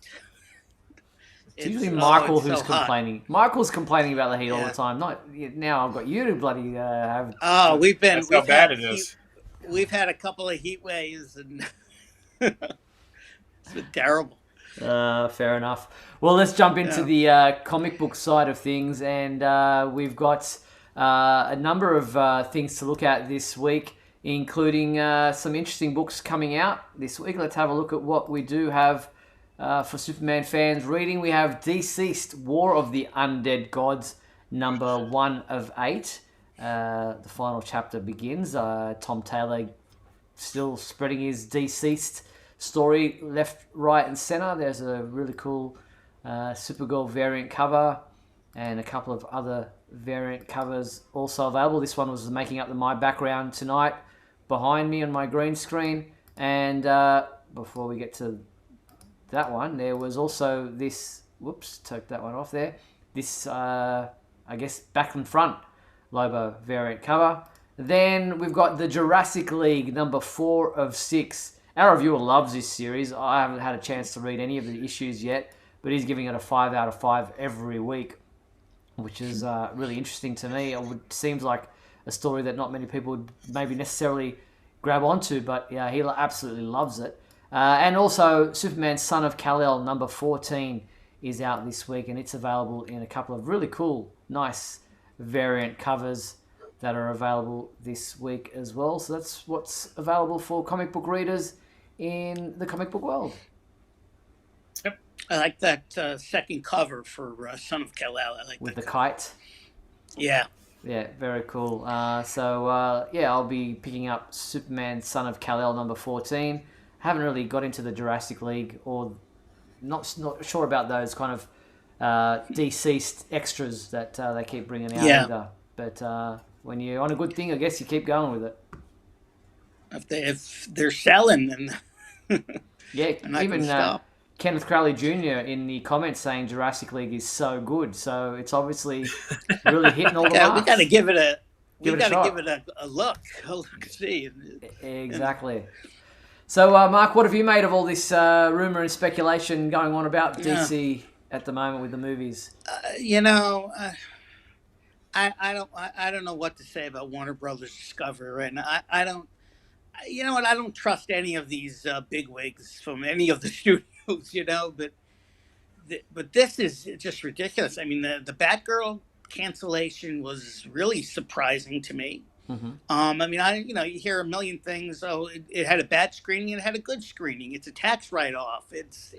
It's usually Michael who's so hot. complaining. Michael's complaining about the heat all the time. Now I've got you to bloody have... Oh, That's how bad it is. We've had a couple of heat waves, and it's been terrible. Fair enough. Well, let's jump into the comic book side of things, and we've got a number of things to look at this week, including some interesting books coming out this week. Let's have a look at what we do have for Superman fans reading. We have Deceased, War of the Undead Gods, number 1 of 8. The final chapter begins. Tom Taylor still spreading his Deceased story left, right, and center. There's a really cool Supergirl variant cover and a couple of other variant covers also available. This one was making up my background tonight behind me on my green screen. And before we get to that one, there was also this, whoops, took that one off there. This, I guess, back and front Lobo variant cover. Then we've got the Jurassic League, number 4 of 6. Our reviewer loves this series. I haven't had a chance to read any of the issues yet, but he's giving it a 5 out of 5 every week, which is really interesting to me. It seems like a story that not many people would maybe necessarily grab onto, but yeah, he absolutely loves it. And also, Superman Son of Kal-El, number 14, is out this week, and it's available in a couple of really cool, nice variant covers that are available this week as well. So that's what's available for comic book readers in the comic book world. I like that second cover for Son of Kal-El. I like with that the cover. kite. Yeah. Yeah, very cool. I'll be picking up Superman Son of Kal-El number 14. Haven't really got into the Jurassic League, or not sure about those kind of deceased extras that they keep bringing out either. But when you're on a good thing, I guess you keep going with it. If they're selling, then yeah, they're not even gonna stop. Kenneth Crowley Jr. in the comments saying Jurassic League is so good, so it's obviously really hitting all the marks. We got to give it a. We Give it got a to shot. give it a look. A look, see. Exactly. So, Mark, what have you made of all this rumor and speculation going on about DC at the moment with the movies? I don't know what to say about Warner Brothers Discovery right now. I don't. You know what? I don't trust any of these bigwigs from any of the studios. But this is just ridiculous. I mean, the Batgirl cancellation was really surprising to me. Mm-hmm. I mean, you hear a million things. Oh, it had a bad screening and it had a good screening. It's a tax write-off. It's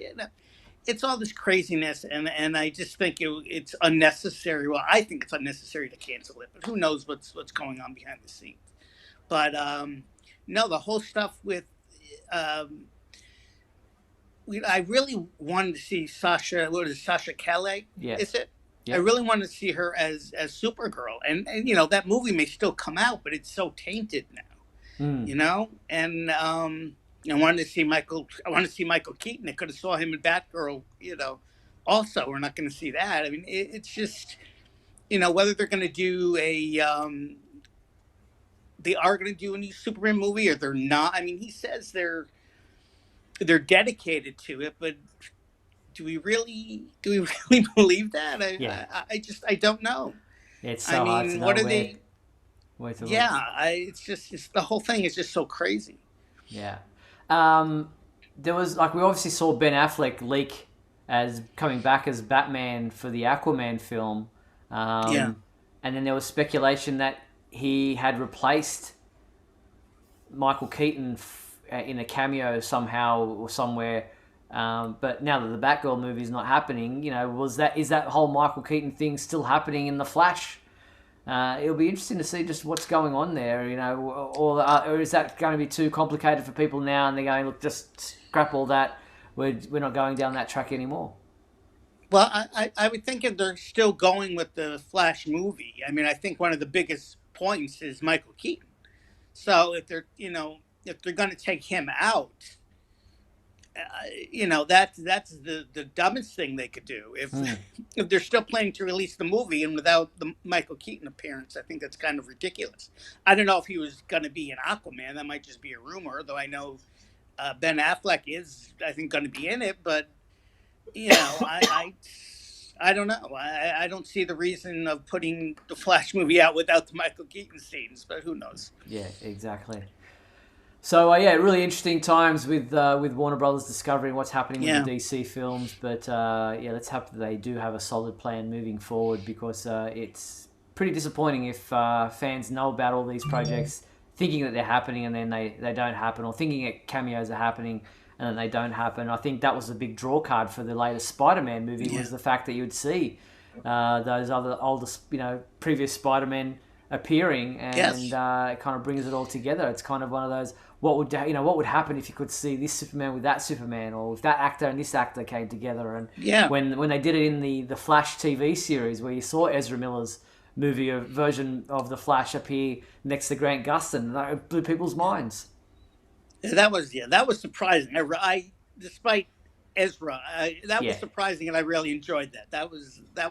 all this craziness, and I just think it's unnecessary. Well, I think it's unnecessary to cancel it, but who knows what's going on behind the scenes. But no, the whole stuff with I really wanted to see Sasha. What is it, Sasha Calle? Yes. Is it? Yep. I really wanted to see her as Supergirl, and that movie may still come out, but it's so tainted now. And I wanted to see Michael. I wanted to see Michael Keaton. I could have saw him in Batgirl. Also, we're not going to see that. I mean, it's just whether they're going to do they are going to do a new Superman movie or they're not. I mean, he says they're dedicated to it, but do we really believe that? I don't know. It's so hard to know what are where, they? Where to Yeah, look. it's the whole thing is just so crazy. Yeah. There was we obviously saw Ben Affleck leak as coming back as Batman for the Aquaman film. And then there was speculation that he had replaced Michael Keaton in a cameo somehow or somewhere. But now that the Batgirl movie is not happening, is that whole Michael Keaton thing still happening in The Flash? It'll be interesting to see just what's going on there, or is that going to be too complicated for people now and they're going, look, just scrap all that. We're not going down that track anymore. Well, I would think if they're still going with the Flash movie, I mean, I think one of the biggest points is Michael Keaton. So if they're going to take him out, that's the dumbest thing they could do. If they're still planning to release the movie and without the Michael Keaton appearance, I think that's kind of ridiculous. I don't know if he was going to be an Aquaman. That might just be a rumor, though I know Ben Affleck is, I think, going to be in it. But, I don't know. I don't see the reason of putting the Flash movie out without the Michael Keaton scenes, but who knows? Yeah, exactly. So, really interesting times with Warner Brothers discovering what's happening with the DC films. But, let's hope that they do have a solid plan moving forward, because it's pretty disappointing if fans know about all these projects thinking that they're happening and then they don't happen, or thinking that cameos are happening and then they don't happen. I think that was the big draw card for the latest Spider-Man movie was the fact that you would see those older, previous Spider-Men appearing, and it kind of brings it all together. It's kind of one of those, what would happen if you could see this Superman with that Superman, or if that actor and this actor came together. And when they did it in the Flash TV series, where you saw Ezra Miller's movie, a version of the Flash appear next to Grant Gustin, that blew people's minds. That was surprising. Despite Ezra, was surprising, and I really enjoyed that. That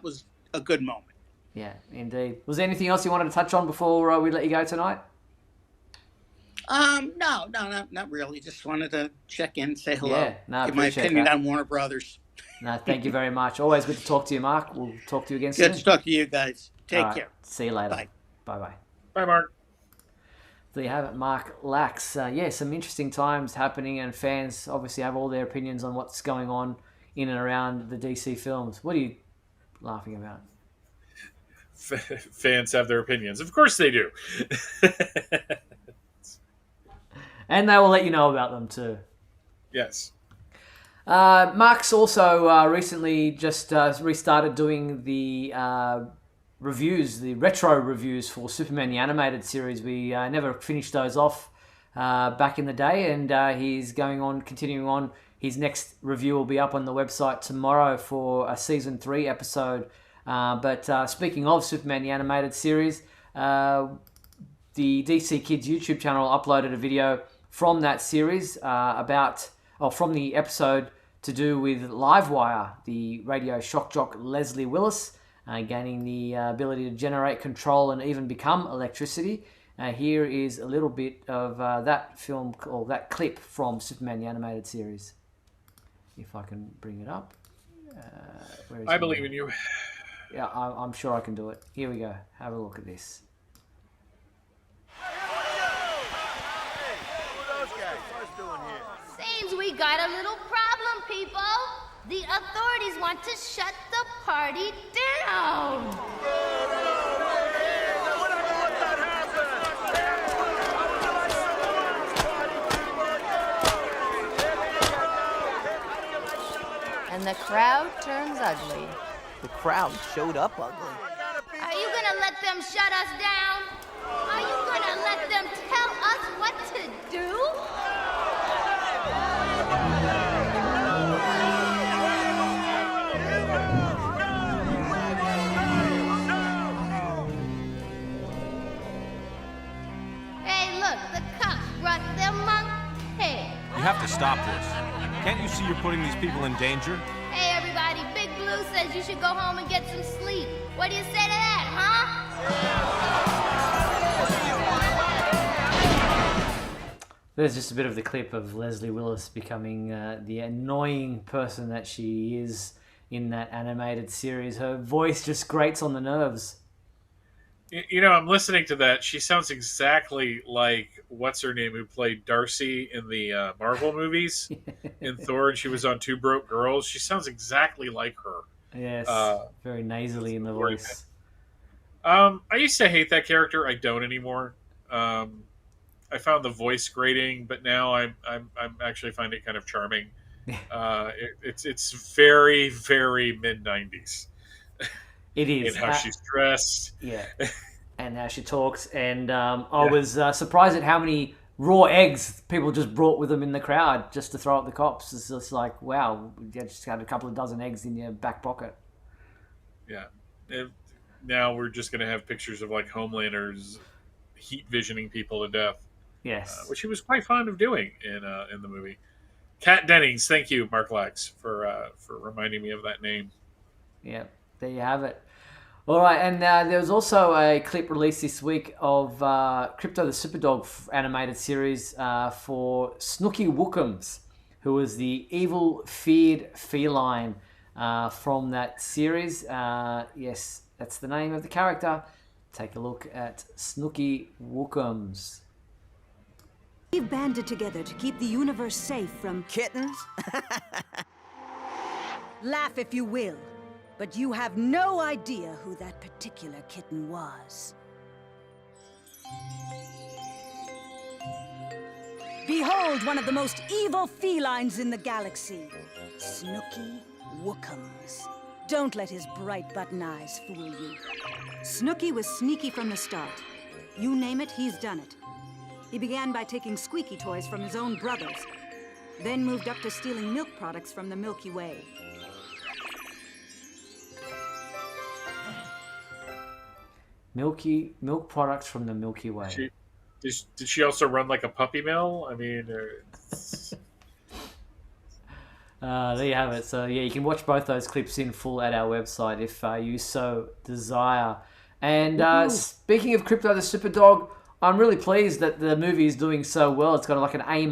was a good moment. Yeah, indeed. Was there anything else you wanted to touch on before we let you go tonight? No, not really. Just wanted to check in, say hello, give my opinion on Warner Brothers. No, thank you very much. Always good to talk to you, Mark. We'll talk to you again soon. Good to talk to you guys. Take care. See you later. Bye. Bye-bye. Bye, Mark. There you have it, Mark Lax. Some interesting times happening, and fans obviously have all their opinions on what's going on in and around the DC films. What are you laughing about? Fans have their opinions. Of course they do. And they will let you know about them too. Yes. Mark's also recently just restarted doing the reviews, the retro reviews for Superman the Animated Series. We never finished those off back in the day, and he's continuing on. His next review will be up on the website tomorrow for a Season 3 episode. But speaking of Superman the Animated Series, the DC Kids YouTube channel uploaded a video from that series from the episode to do with Livewire, the radio shock jock Leslie Willis, gaining the ability to generate, control, and even become electricity. Here is a little bit of that film, or that clip from Superman the Animated Series. If I can bring it up. I believe in you. Yeah, I'm sure I can do it. Here we go. Have a look at this. Seems we got a little problem, people. The authorities want to shut the party down. And the crowd turns ugly. The crowd showed up ugly. Are you gonna let them shut us down? Are you gonna let them tell us what to do? Hey, look, the cops brought their monkey. You have to stop this. Can't you see you're putting these people in danger? Hey, everybody, Big Blue says you should go home and get some sleep. What do you say to that, huh? There's just a bit of the clip of Leslie Willis becoming the annoying person that she is in that animated series. Her voice just grates on the nerves. You know, I'm listening to that. She sounds exactly like what's her name, who played Darcy in the Marvel movies in Thor, and she was on Two Broke Girls. She sounds exactly like her. Yes, very nasally in the voice. I used to hate that character. I don't anymore. I found the voice grating, but now I'm actually find it kind of charming. It's very, very mid '90s. It is. And how she's dressed. Yeah. And how she talks. And I was surprised at how many raw eggs people just brought with them in the crowd just to throw at the cops. It's just like, wow, you just had a couple of dozen eggs in your back pocket. Yeah. Now we're just going to have pictures of like Homelanders heat visioning people to death. Yes. Which he was quite fond of doing in the movie. Kat Dennings, thank you, Mark Lax, for reminding me of that name. Yeah. There you have it. All right, and there was also a clip released this week of Crypto the Superdog animated series for Snooky Wookums, who was the evil, feared feline from that series. Yes, that's the name of the character. Take a look at Snooky Wookums. We've banded together to keep the universe safe from kittens. Laugh if you will. But you have no idea who that particular kitten was. Behold one of the most evil felines in the galaxy, Snooky Wookums. Don't let his bright button eyes fool you. Snooky was sneaky from the start. You name it, he's done it. He began by taking squeaky toys from his own brothers, then moved up to stealing milk products from the Milky Way. Milk products from the Milky Way. Did she also run like a puppy mill? I mean, there you have it. So yeah, you can watch both those clips in full at our website if you so desire. And speaking of Crypto the Superdog, I'm really pleased that the movie is doing so well. It's got like an A-,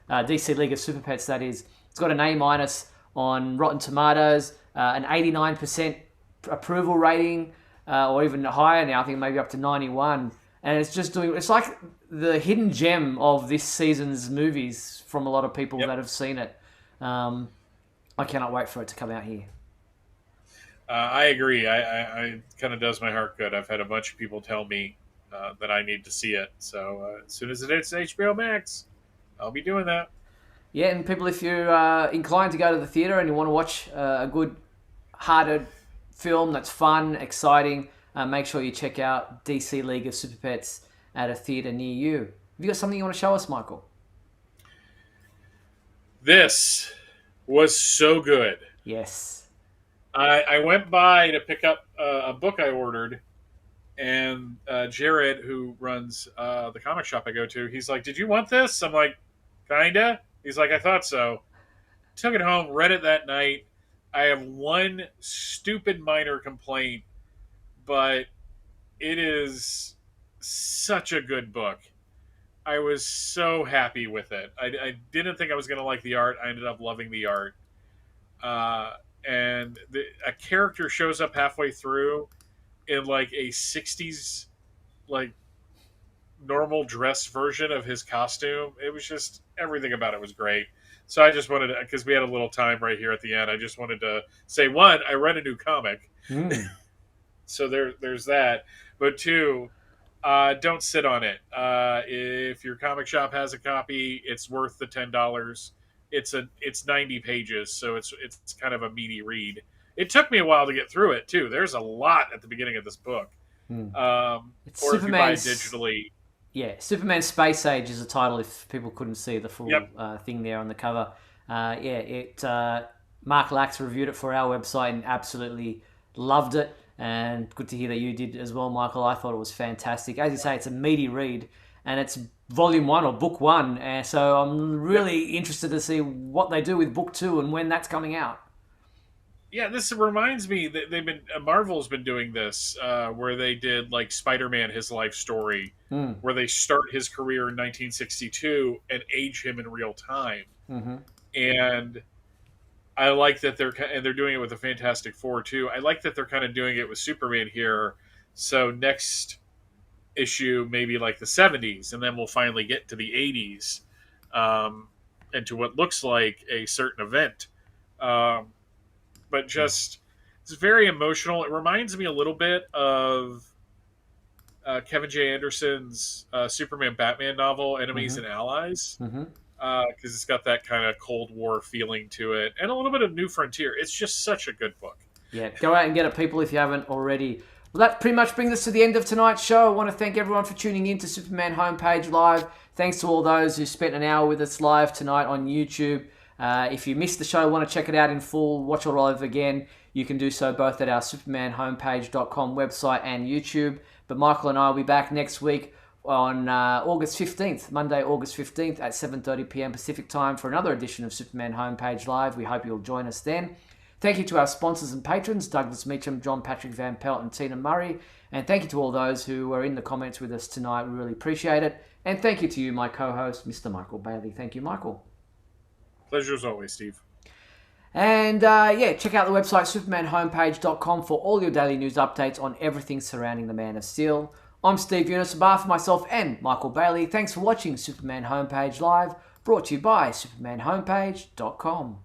DC League of Super Pets, that is. It's got an A- on Rotten Tomatoes, an 89% approval rating, or even higher now, I think maybe up to 91. And it's like the hidden gem of this season's movies from a lot of people that have seen it. I cannot wait for it to come out here. I agree. I kind of does my heart good. I've had a bunch of people tell me that I need to see it. So as soon as it hits HBO Max, I'll be doing that. Yeah, and people, if you're inclined to go to the theatre and you want to watch a good-hearted film that's fun, exciting, make sure you check out DC League of Super Pets at a theatre near you. Have you got something you want to show us, Michael? This was so good. Yes. I went by to pick up a book I ordered, and Jared, who runs the comic shop I go to, he's like, "Did you want this?" I'm like, "Kinda." He's like, "I thought so." Took it home, read it that night. I have one stupid minor complaint, but it is such a good book. I was so happy with it. I didn't think I was going to like the art. I ended up loving the art. And a character shows up halfway through in like a 60s like normal dress version of his costume. It was just, everything about it was great. So I just wanted to, because we had a little time right here at the end, I just wanted to say, one, I read a new comic. So there's that. But two, don't sit on it. If your comic shop has a copy, it's worth the $10. It's 90 pages, so it's kind of a meaty read. It took me a while to get through it too. There's a lot at the beginning of this book. Or if you buy it digitally. Yeah, Superman Space Age is the title if people couldn't see the full thing there on the cover. Mark Lax reviewed it for our website and absolutely loved it. And good to hear that you did as well, Michael. I thought it was fantastic. As you say, it's a meaty read, and it's volume 1 or book 1. And so I'm really interested to see what they do with book 2 and when that's coming out. Yeah, this reminds me that Marvel's been doing this, where they did like Spider-Man, his life story, where they start his career in 1962 and age him in real time. And I like that they're doing it with the Fantastic Four too. I like that they're kind of doing it with Superman here. So next issue, maybe like the 70s, and then we'll finally get to the 80s, and to what looks like a certain event. But just, it's very emotional. It reminds me a little bit of Kevin J. Anderson's Superman Batman novel, Enemies and Allies. Because it's got that kind of Cold War feeling to it, and a little bit of New Frontier. It's just such a good book. Yeah, go out and get it, people, if you haven't already. Well, that pretty much brings us to the end of tonight's show. I want to thank everyone for tuning in to Superman Homepage Live. Thanks to all those who spent an hour with us live tonight on YouTube. If you missed the show, want to check it out in full, watch it all over again, you can do so both at our supermanhomepage.com website and YouTube. But Michael and I will be back next week on August 15th, Monday, August 15th at 7:30 p.m. Pacific time for another edition of Superman Homepage Live. We hope you'll join us then. Thank you to our sponsors and patrons, Douglas Meacham, John Patrick Van Pelt and Tina Murray. And thank you to all those who were in the comments with us tonight. We really appreciate it. And thank you to you, my co-host, Mr. Michael Bailey. Thank you, Michael. Pleasure as always, Steve. And check out the website supermanhomepage.com for all your daily news updates on everything surrounding the Man of Steel. I'm Steve Eunice, on behalf of myself and Michael Bailey. Thanks for watching Superman Homepage Live, brought to you by supermanhomepage.com.